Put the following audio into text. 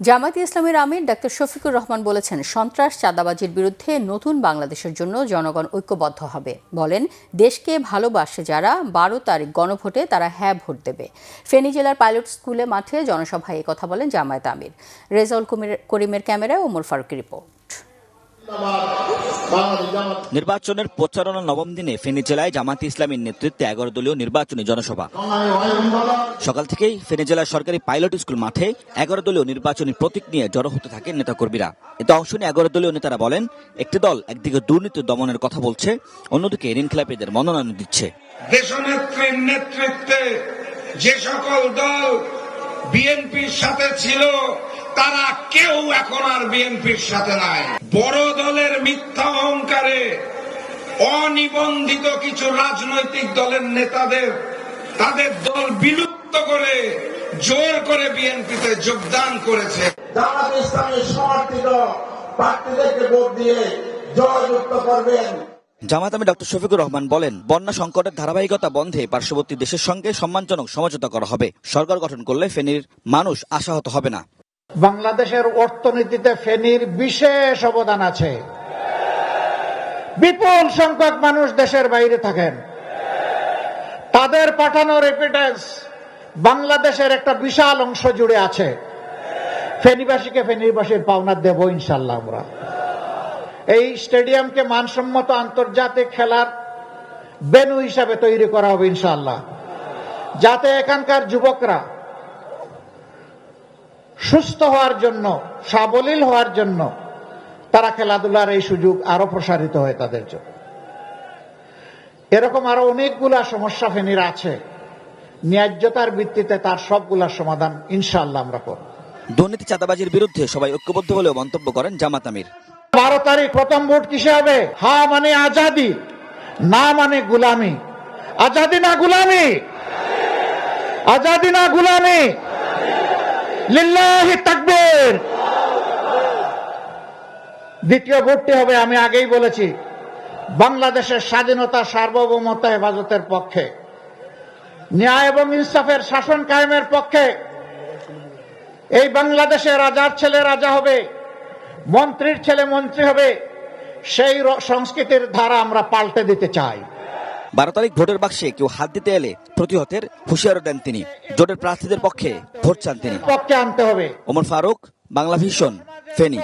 জামায়াতে ইসলামীর আমির ডাক্তার শফিকুর রহমান বলেছেন, সন্ত্রাস চাঁদাবাজির বিরুদ্ধে নতুন বাংলাদেশের জন্য জনগণ ঐক্যবদ্ধ হবে। বলেন, দেশকে ভালোবাসে যারা 12 তারিখ গণভোটে তারা হ্যাঁ ভোট দেবে। ফেনী জেলার পাইলট স্কুলে মাঠে জনসভায় কথা বলেন জামায়াত আমির। রেজাউল করিমের ক্যামেরায় ওমর ফারুকের রিপোর্ট। নির্বাচনের প্রচারণা নবম দিনে ফেনী জেলায় জামায়াতে ইসলামীর নেতৃত্বে 11 দলীয় নির্বাচনী জনসভা। সকাল থেকেই ফেনী জেলার সরকারি পাইলট স্কুল মাঠে 11 দলীয় নির্বাচনী প্রতীক নিয়ে জড়ো হতে থাকেন নেতাকর্মীরা। এতে অংশ নিয়ে 11 দলীয় নেতারা বলেন, একটি দল একদিকে দুর্নীতি দমনের কথা বলছে, অন্যদিকে ঋণখেলাপিদের মনোনয়ন দিচ্ছে। দেশনেত্রীর নেতৃত্বে যে সকল দল বিএনপির সাথে ছিল তারা কেউ এখন আর বিএনপির সাথে নাই। বড় দলের মিথ্যা অহংকারে অনিবন্ধিত কিছু রাজনৈতিক দলের নেতাদের তাদের দল বিলুপ্ত করে জোর করে বিএনপিতে যোগদান করেছে। জামায়াতে ইসলামী সমর্থিত প্রার্থীদেরকে ভোট দিয়ে জয়যুক্ত করবেন। জামায়াত আমির ডক্টর শফিকুর রহমান বলেন, বন্যা সংকটের ধারাবাহিকতা বন্ধে পার্শ্ববর্তী দেশের সঙ্গে সম্মানজনক সমঝোতা করা হবে। সরকার গঠন করলে ফেনীর মানুষ আশাহত হবে না। বাংলাদেশের অর্থনীতিতে ফেনীর বিশেষ অবদান আছে। বিপুল সংখ্যক মানুষ দেশের বাইরে থাকেন, তাদের পাঠানো রেমিটেন্স বাংলাদেশের একটা বিশাল অংশ জুড়ে আছে। ফেনীবাসীকে ফেনীবাসীর পাওনা দেব ইনশাল্লাহ। আমরা এই স্টেডিয়ামকে মানসম্মত আন্তর্জাতিক খেলার ভেন্যু হিসাবে তৈরি করা হবে ইনশাল্লাহ, যাতে এখানকার যুবকরা সুস্থ হওয়ার জন্য, সাবলীল হওয়ার জন্য তারা খেলাধুলার এই সুযোগ আরো প্রসারিত হয় তাদের জন্য। এরকম আরো অনেকগুলা সমস্যা ফেনীর আছে, ন্যায্যতার ভিত্তিতে তার সবগুলা সমাধান ইনশাআল্লাহ আমরা করব। দুর্নীতি চাঁদাবাজির বিরুদ্ধে সবাই ঐক্যবদ্ধ বলেও মন্তব্য করেন জামায়াত আমির। 12 তারিখ প্রথম ভোট কিসে হবে? হা মানে আজাদি, না মানে গুলামি। আজাদি না গুলামি, আজাদি না গুলামি। লিল্লাহি তাকবীর। দ্বিতীয় ভোটটি হবে, আমি আগেই বলেছি, বাংলাদেশের স্বাধীনতা সার্বভৌমত্ব হেফাজতের পক্ষে, ন্যায় এবং ইনসাফের শাসন কায়েমের পক্ষে। এই বাংলাদেশে রাজার ছেলে রাজা হবে, মন্ত্রীর ছেলে মন্ত্রী হবে। সেই সংস্কৃতির ধারা আমরা পাল্টে দিতে চাই। 12 তারিখ ভোটের বাক্সে কেউ হাত দিতে এলে প্রতিহতের হুঁশিয়ারও দেন তিনি। জোটের প্রার্থীদের পক্ষে ভোট চান তিনি। পক্ষে আনতে হবে। ওমর ফারুক, বাংলা ভিশন, ফেনী।